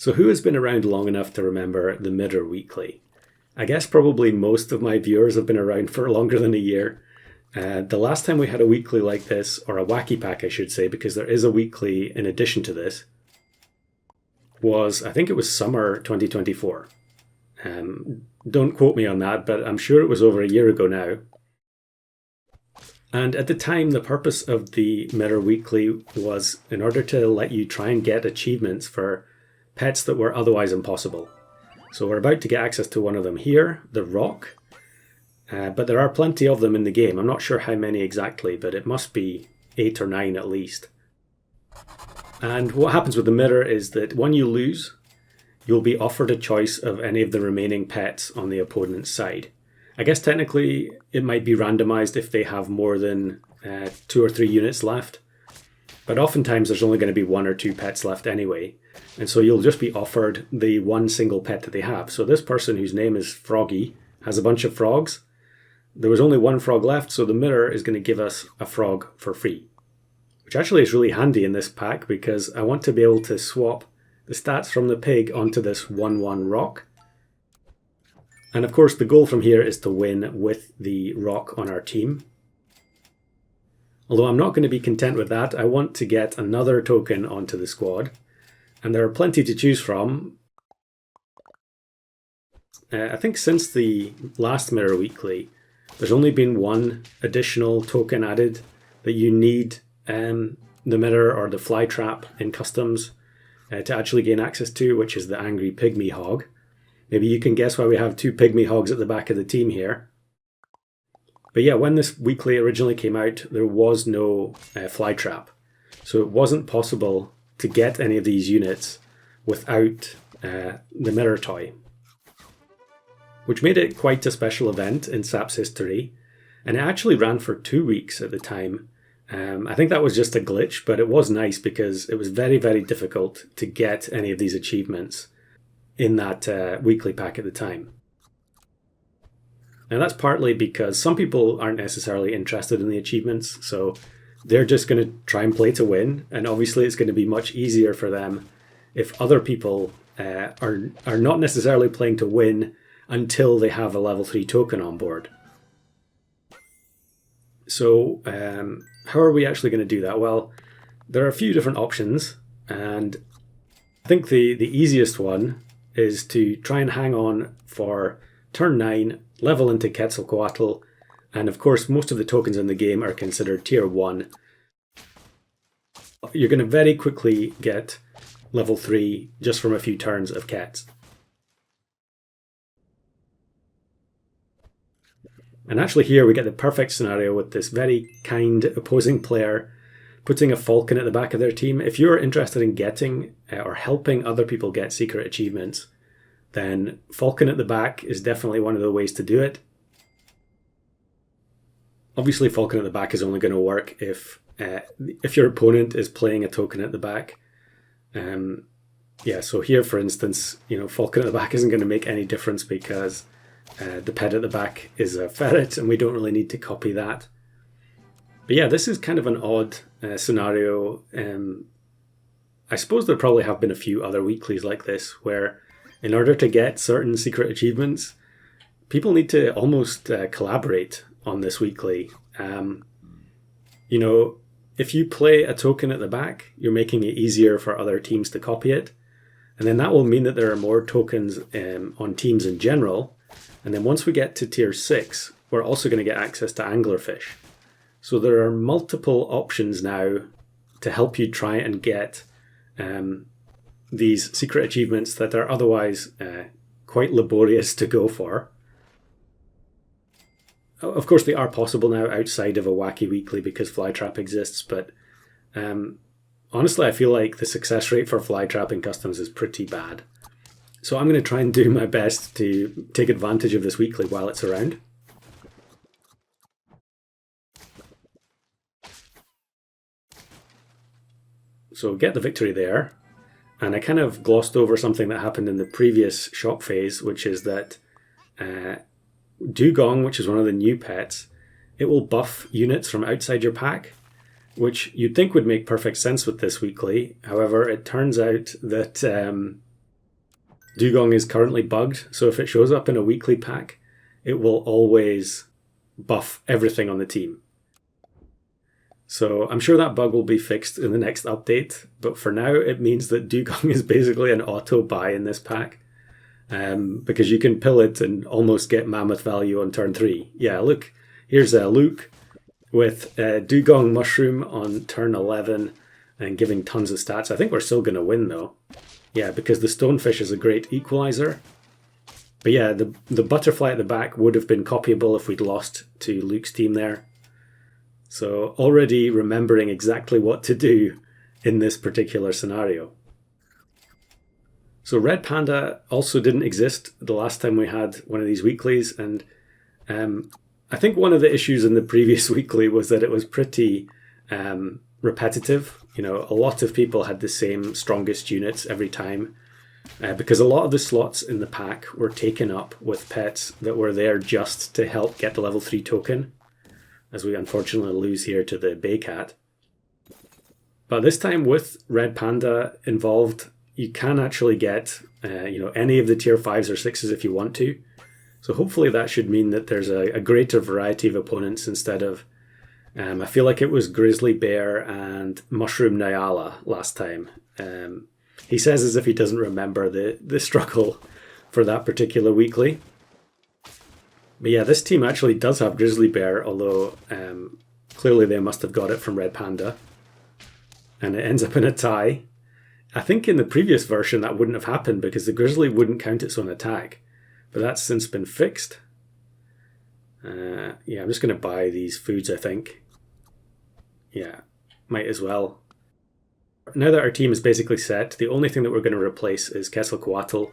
So who has been around long enough to remember the Mirror Weekly? I guess probably most of my viewers have been around for longer than a year. The last time we had a weekly like this, or a Wacky pack I should say, because there is a weekly in addition to this, was, I think it was summer 2024. Don't quote me on that, but I'm sure it was over a year ago now. And at the time, the purpose of the Mirror Weekly was in order to let you try and get achievements for pets that were otherwise impossible. So we're about to get access to one of them here, the rock. But there are plenty of them in the game. I'm not sure how many exactly, but it must be 8 or 9 at least. And what happens with the mirror is that when you lose, you'll be offered a choice of any of the remaining pets on the opponent's side. I guess technically it might be randomized if they have more than 2 or 3 units left. But oftentimes there's only going to be 1 or 2 pets left anyway. And so you'll just be offered the one single pet that they have. So this person, whose name is Froggy, has a bunch of frogs. There was only 1 frog left, so the mirror is going to give us a frog for free. Which actually is really handy in this pack because I want to be able to swap the stats from the pig onto this 1/1 rock. And of course the goal from here is to win with the rock on our team. Although I'm not going to be content with that, I want to get another token onto the squad. And there are plenty to choose from. I think since the last Mirror Weekly, there's only been 1 additional token added that you need the mirror or the fly trap in customs to actually gain access to, which is the angry pygmy hog. Maybe you can guess why we have 2 pygmy hogs at the back of the team here. But yeah, when this weekly originally came out, there was no fly trap. So it wasn't possible to get any of these units without the mirror toy, which made it quite a special event in SAP's history. And it actually ran for 2 weeks at the time. I think that was just a glitch, but it was nice because it was very, very difficult to get any of these achievements in that weekly pack at the time. Now that's partly because some people aren't necessarily interested in the achievements, so they're just going to try and play to win, and obviously it's going to be much easier for them if other people are not necessarily playing to win until they have a level 3 token on board. So how are we actually going to do that? Well, there are a few different options, and I think the easiest one is to try and hang on for turn 9, level into Quetzalcoatl, and of course most of the tokens in the game are considered tier 1. You're going to very quickly get level 3 just from a few turns of Quetz. And actually here we get the perfect scenario with this very kind opposing player putting a falcon at the back of their team. If you're interested in getting or helping other people get secret achievements, then falcon at the back is definitely one of the ways to do it. Obviously falcon at the back is only going to work if your opponent is playing a token at the back. Yeah, so here for instance, falcon at the back isn't going to make any difference because the pet at the back is a ferret and we don't really need to copy that. But yeah, this is kind of an odd scenario. I suppose there probably have been a few other weeklies like this where in order to get certain secret achievements, people need to almost collaborate on this weekly. If you play a token at the back, you're making it easier for other teams to copy it. And then that will mean that there are more tokens on teams in general. And then once we get to tier 6, we're also going to get access to anglerfish. So there are multiple options now to help you try and get these secret achievements that are otherwise quite laborious to go for. Of course, they are possible now outside of a Wacky Weekly because Flytrap exists, but honestly, I feel like the success rate for Flytrap in Customs is pretty bad. So I'm going to try and do my best to take advantage of this weekly while it's around. So get the victory there. And I kind of glossed over something that happened in the previous shop phase, which is that Dugong, which is one of the new pets, it will buff units from outside your pack, which you'd think would make perfect sense with this weekly. However, it turns out that Dugong is currently bugged, so if it shows up in a weekly pack, it will always buff everything on the team. So I'm sure that bug will be fixed in the next update, but for now it means that Dugong is basically an auto buy in this pack, because you can pill it and almost get mammoth value on turn 3. Yeah, look, here's Luke with Dugong Mushroom on turn 11 and giving tons of stats. I think we're still going to win though. Yeah, because the Stonefish is a great equalizer. But yeah, the Butterfly at the back would have been copyable if we'd lost to Luke's team there. So already remembering exactly what to do in this particular scenario. So Red Panda also didn't exist the last time we had one of these weeklies, and I think one of the issues in the previous weekly was that it was pretty repetitive. You know, a lot of people had the same strongest units every time, because a lot of the slots in the pack were taken up with pets that were there just to help get the level 3 token, as we unfortunately lose here to the Baycat. But this time with Red Panda involved, you can actually get any of the tier 5s or 6s if you want to. So hopefully that should mean that there's a greater variety of opponents instead of, I feel like it was Grizzly Bear and Mushroom Nyala last time. He says as if he doesn't remember the struggle for that particular weekly. But yeah, this team actually does have Grizzly Bear, although clearly they must have got it from Red Panda. And it ends up in a tie. I think in the previous version that wouldn't have happened because the Grizzly wouldn't count its own attack. But that's since been fixed. Yeah, I'm just going to buy these foods, I think. Yeah, might as well. Now that our team is basically set, the only thing that we're going to replace is Quetzalcoatl.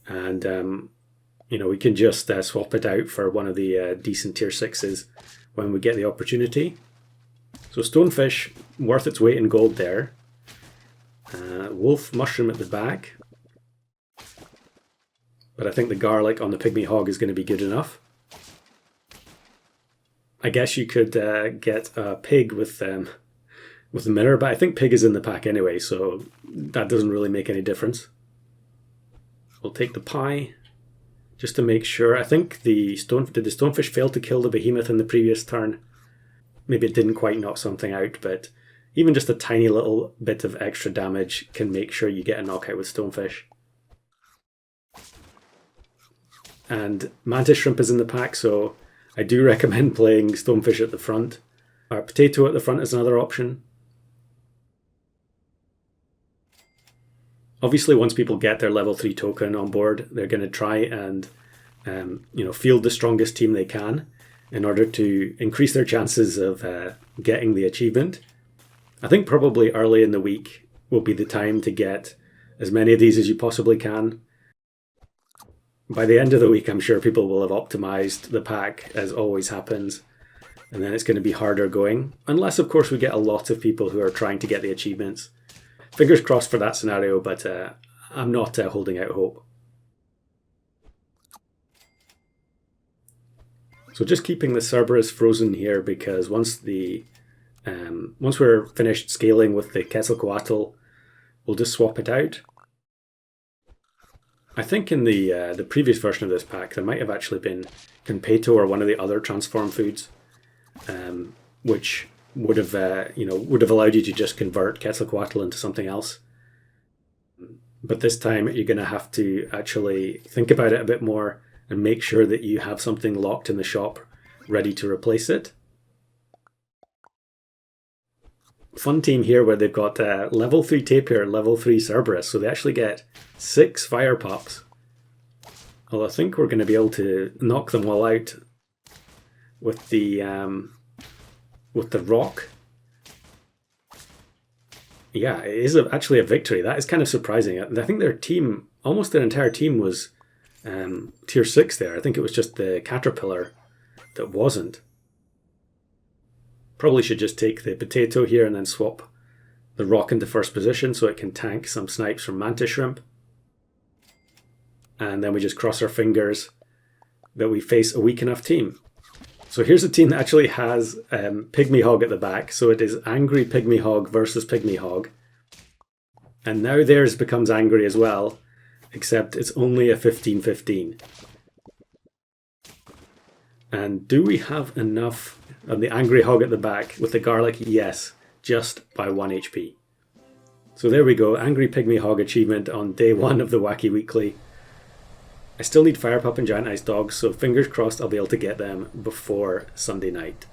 And we can just swap it out for one of the decent tier 6s when we get the opportunity. So Stonefish, worth its weight in gold there. Wolf Mushroom at the back. But I think the garlic on the Pygmy Hog is going to be good enough. I guess you could get a pig with the mirror, but I think pig is in the pack anyway, so that doesn't really make any difference. We'll take the pie. Just to make sure, I think did the Stonefish fail to kill the Behemoth in the previous turn? Maybe it didn't quite knock something out, but even just a tiny little bit of extra damage can make sure you get a knockout with Stonefish. And Mantis Shrimp is in the pack, so I do recommend playing Stonefish at the front. Or Potato at the front is another option. Obviously, once people get their level 3 token on board, they're going to try and field the strongest team they can in order to increase their chances of getting the achievement. I think probably early in the week will be the time to get as many of these as you possibly can. By the end of the week, I'm sure people will have optimized the pack, as always happens, and then it's going to be harder going, unless of course we get a lot of people who are trying to get the achievements. Fingers crossed for that scenario, but I'm not holding out hope. So just keeping the Cerberus frozen here, because once we're finished scaling with the Quetzalcoatl, we'll just swap it out. I think in the previous version of this pack there might have actually been Conpeto or one of the other transform foods, which would have allowed you to just convert Quetzalcoatl into something else. But this time you're going to have to actually think about it a bit more and make sure that you have something locked in the shop ready to replace it. Fun team here where they've got level 3 Tapir, level 3 Cerberus, so they actually get 6 Fire Pups. Well, I think we're going to be able to knock them all out with the rock. Yeah, it is actually a victory. That is kind of surprising. I think their team, almost their entire team was tier 6 there. I think it was just the Caterpillar that wasn't. Probably should just take the Potato here and then swap the rock into first position so it can tank some snipes from Mantis Shrimp. And then we just cross our fingers that we face a weak enough team. So here's a team that actually has Pygmy Hog at the back. So it is Angry Pygmy Hog versus Pygmy Hog. And now theirs becomes angry as well. except it's only a 15-15. And do we have enough on the angry hog at the back with the garlic? Yes, just by 1 HP. So there we go, Angry Pygmy Hog achievement on day 1 of the Wacky Weekly. I still need Fire Pup and Giant Ice Dogs, so fingers crossed I'll be able to get them before Sunday night.